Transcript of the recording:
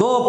2